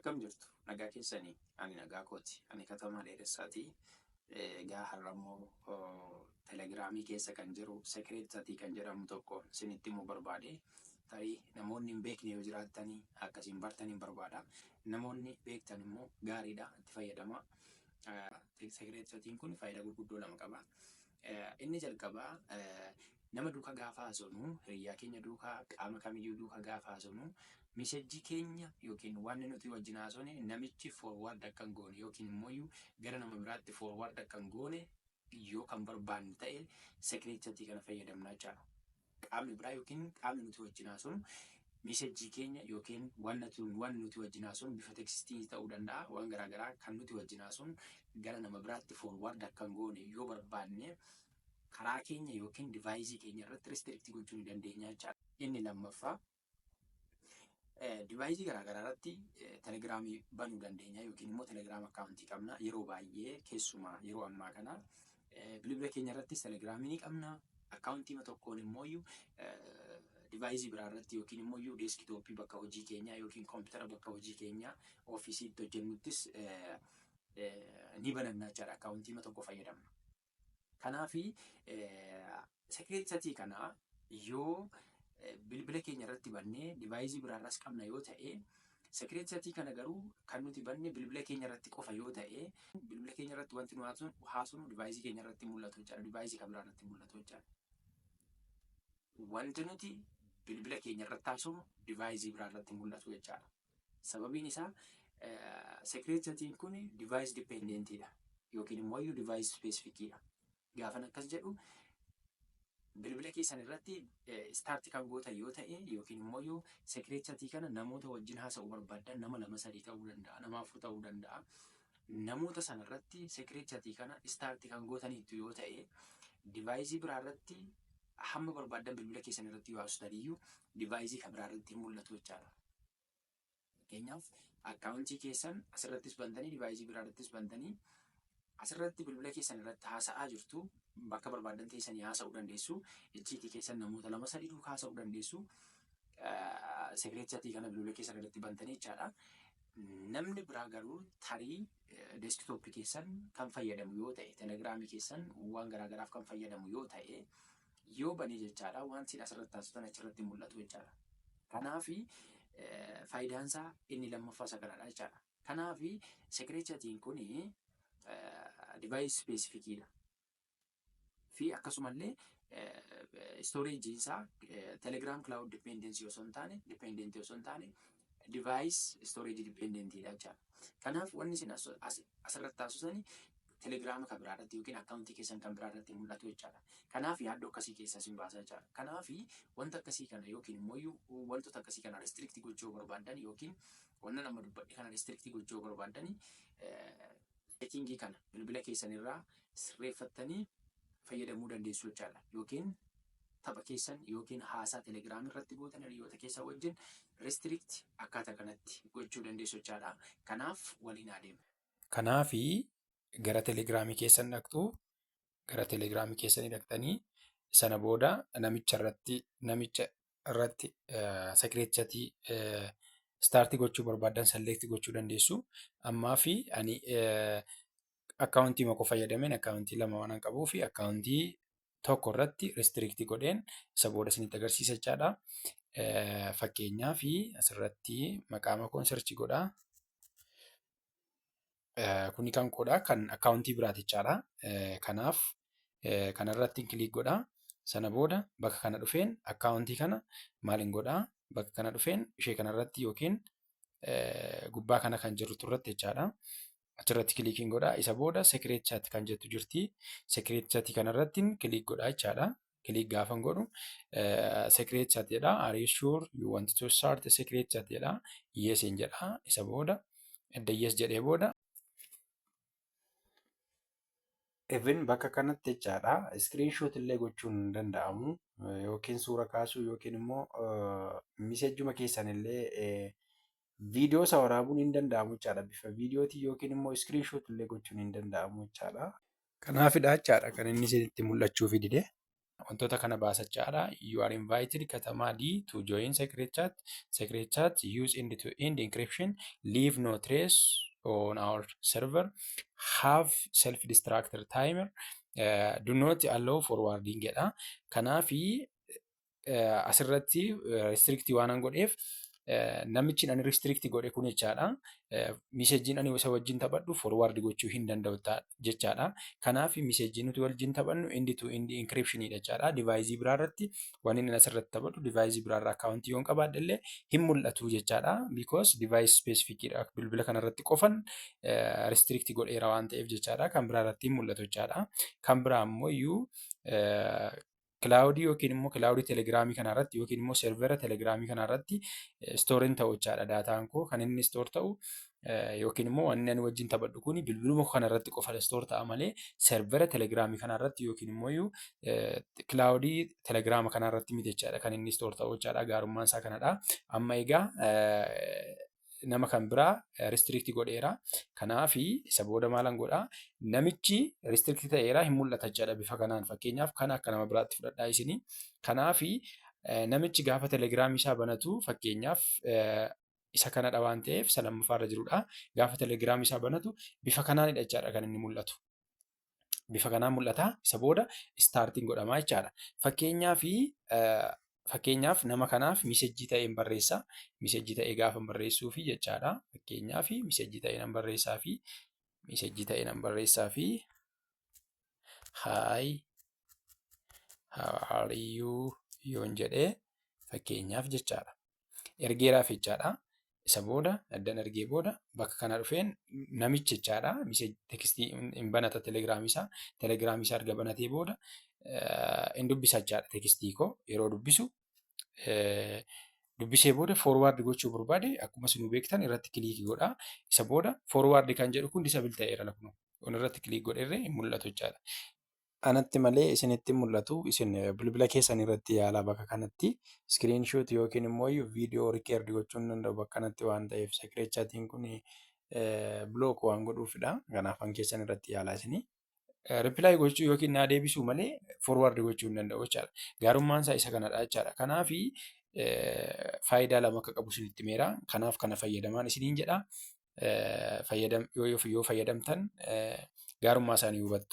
Akkam jirtu nagaa keessanii ani nagaa kooti ani katamaa dheeressaati. Egaa har'ammoo telegiraamii keessa kan jiru sekireetii kan jedhamu tokko isinitti himuu barbaade. Tarii namoonni hin beekne yoo jiraattanii akkasiin bartanii barbaada. Namoonni beektan immoo gaariidha itti fayyadama. Sekireetiin kun faayidaa gurguddoo lama qaba. Inni jalqabaa nama duukaa gaafa haasofnu hiriyaa keenya duukaa qaama kamiyyuu duukaa gaafa haasofnu misejjii keenya yookiin waan nuti wajjin haasofne namichi forward akka hin goone yookiin immoo gara nama biraatti forward akka hin goone yoo kan barbaanne ta'e sekireetii kana fayyadamna jechaadha. Qaamni biraa yookiin qaamni nuti wajjin haasofnu misejjii keenya yookiin waan nuti wajjin haasofnu bifa tekstii ta'uu danda'a waan garaagaraa kan nuti wajjin haasofnu gara nama biraatti forward akka hin goone yoo barbaanne karaa keenya yookiin divaayizii keenya irratti restriktii gochuu ni dandeenya jechaadha. Inni lammaffaa divaayizii garaagaraa irratti telegiraamii banuu dandeenya yookiin immoo telegiraam akkaawuntii qabna. Yeroo baay'ee keessumaa yeroo ammaa kana bilbila keenya irrattis telegiraamii ni qabna. Akkaawuntii tokkoon immoo divaayizii biraa irratti yookiin immoo deeskitooppii bakka hojii keenyaa yookiin koompitara bakka hojii keenyaa ofiisiitti hojjennuttis ni bananna jechaadha. Akkaawuntii tokko fayyadamna. Kanaafi sekireetii kana yoo bilbila keenya irratti bannee divaayizii biraarras qabna yoo ta'e sekireetii kana garuu kan nuti banne bilbila keenya irratti qofa yoo ta'e bilbila keenya irratti wanti nu haasofnu divaayizii keenya irratti mul'atu jechaadha. Divaayizii kan biraa irratti mul'atu jechaadha. Wanti nuti bilbila keenya irratti haasofnu divaayizii biraa irratti mul'atu jechaadha. Sababiin isaa sekireetiin kun divaayis dipendentiidha yookiin immoo divaayis spesifikiidha. Gaafan akkas jedhu bilbila keessan irratti istaartii kan gootan yoo ta'e yookiin immoo sekireetii kana namoota wajjin haasa'uu barbaadan nama 2-3 ta'uu danda'a, nama 4 ta'uu danda'a. Namoota sana irratti sekireetii kana istaartii kan gootaniitu yoo ta'e divaayizii biraa irratti hamma barbaadan bilbila keessan irratti yoo haasoftan divaayizii kan biraa irratti mul'atu jechaadha. Fakkeenyaaf akkaawuntii keessan asirrattis bantanii divaayizii biraa irrattis bantanii asirratti bilbila keessan irratti haasa'aa jirtu bakka barbaadan teessanii haasa'uu dandeessu. Icciitii keessan namoota 2-3 duukaa haasa'uu dandeessu. Sekireetii kana bilbila keessan irratti bantanii jechaadha. Namni biraa garuu tarii deeskitooppii keessan kan fayyadamu yoo ta'e telegiraamii keessan waan garaagaraaf kan fayyadamu yoo ta'e yoo bane jechaadha wanti asirratti haasoftan achirratti mul'atu jechaadha. Kanaafi faayidaan isaa inni lammaffaa isa kanadha jechaadha. Kanaafi sekireetiin kun divaayis spesifikiidha. Fi akkasumallee storage isaa telegiraam cloud dependency osoo hin taane dependentii osoo hin taane divaayis storage dependentiidha jechaadha. Kanaaf wanni isin asirratti haasoftan telegiraama kan biraa irratti yookiin akkaawuntii keessan kan biraa irratti mul'atu jechaadha. Kanaaf yaaddoo akkasii keessaa isin baasa jechaadha. Kanaaf wanta akkasii kana yookiin immoo wantoota akkasii kana restriktii gochuu barbaadan yookiin wanna nama dubbadhe kana restriktii gochuu barbaadan seetingii kana bilbila keessan irraa sirreeffattanii fayyadamuu dandeessu jechaadha. Yookiin tapha keessan yookiin haasaa telegiraam irratti gootan hiriyoota keessa wajjin restrict akkaataa kanatti gochuu dandeessu jechaadha. Kanaaf waliin adeema. Kanaafi gara telegiraamii keessan dhaqxu gara telegiraamii keessanii dhaqxanii sana booda namicha irratti sekireetii istaartii gochuu barbaadan select gochuu dandeessu. Ammaa fi ani akkaawuntii mako fayyadameen akkaawuntii 2 waan qabuu fi akkaawuntii tokko irratti restriktii godheen isa booda isinitti agarsiisa jechaadha. Fakkeenyaa fi asirratti maqaa makoon search godhaa. Kuni kan qodaa kan akkaawuntii biraati jechaadha. Kanaaf kanarratti kilik godhaa. Sana booda bakka kana dhufeen akkaawuntii kana maaliin godhaa? Bakka kana dhufeen ishee kanarratti yookiin gubbaa kana kan jirtu irratti jechaadha. Achirratti kilikiin godhaa. Isa booda sekireetii kan jettu jirti. Sekireetii kanarratti kilik godhaa jechaadha. Kilik gaafan godhu sekireetii jedha. Are you sure you want to start a sekireetii jedha. Yes jedha. Isa booda edda yes jedhee booda even bakka kanatti jechaadha. Screenshot illee gochuun hin danda'amu yookiin suura kaasuu yookiin immoo misejjuma keessan illee viidiyoo isa waraabuun hin danda'amu jechaadha. Bifa viidiyootii yookiin immoo screenshot illee gochuun hin danda'amu jechaadha. Kanaafidha jechaadha kan inni isinitti mul'achuu fidide. wantoota kana baasachaadha. You are invited katamaa D to join secret chat. Secret chat use end-to-end encryption. Leave no trace on our server. Have self-destructor timer. Do not allow forwarding jedha. Kanaafi asirratti restrictii waan an godheef namichi ani restrict godhe kun jechaadha. Miseejiin ani isa wajjin taphadhu forward gochuu hin danda'u jechaadha. Kanaaf miseejii nuti wajjin taphannu end to end encryption jechaadha. Device biraa irratti waan inni asirratti taphadhu device biraa irraa account yoon qabaadhe illee hin mul'atu jechaadha. Because device specific bilbila kana irratti qofan restrict godheera waan ta'eef jechaadha. Kan biraa irratti hin mul'atu jechaadha. Kan biraa immoo iyyuu Cloudii yookiin immoo cloudii telegiraamii kanarratti yookiin immoo servera telegiraamii kanarratti stooriin ta'u jechaadha. Daataan koo kan inni stoor ta'u yookiin immoo wanni ani wajjin taphadhu kuni bilbiluma kanarratti qofa stoor ta'a malee servera telegiraamii kanarratti yookiin immoo cloudii telegiraama kanarratti miti jechaadha kan inni stoor ta'u jechaadha. Gaarummaan isaa kanadha. Amma egaa nama kan biraa restrict godheera. Kanaafi isa booda maalan godhaa? Namichi restrict ta'eera hin mul'ata jechaadha bifa kanaan. Fakkeenyaaf kana akka nama biraatti fudhadhaa isinii. Kanaafi namichi gaafa telegiraamii isaa banatu fakkeenyaaf isa kanadha waan ta'eef isa lammaffaarra jirudha. Gaafa telegiraamii isaa banatu bifa kanaanidha jechaadha kan inni mul'atu. Bifa kanaan mul'ata. Isa booda starting godhamaa jechaadha. Fakkeenyaaf nama kanaaf miseejii ta'een barreessa. Miseejii ta'ee gaafa barreessuufi jechaadha. Fakkeenyaaf miseejii ta'ee nan barreessaafi miseejii ta'ee nan barreessaafi hi how are you yoon jedhee fakkeenyaaf jechaadha. Ergeeraaf jechaadha. Isa booda addan ergee booda bakka kana dhufeen namichi jechaadha. Miseejii tekstii hin banata telegiraamii isaa erga banatee booda hin dubbisa jechaadha. Tekstii koo yeroo dubbisu dubbisee booda forward gochuu barbaade akkuma isin beektan irratti kiliikii godha. Isa booda forward kan jedhu kun disable ta'eera lakkuma. Kun irratti kiliik godherree hin mul'atu jechaadha. Anatti malee isinitti mul'atu. Isin bilbila keessan irratti yaalaa bakka kanatti screenshot yookiin immoo viidiyoo record gochuun danda'u bakka kanatti waan ta'eef secret chatting kun block waan godhuufidha. Kanaafan keessan irratti yaalaa isinii. Reply gochuu yookiin naa deebisuu malee forward gochuu hin danda'u jechaadha. Gaarummaan isaa isa kanadha jechaadha. Kanaafi faayidaa lama akka qabu isinitti meera. Kanaaf kana fayyadamaan isiniin jedha. Yoo fayyadamtan gaarummaa isaanii hubattu.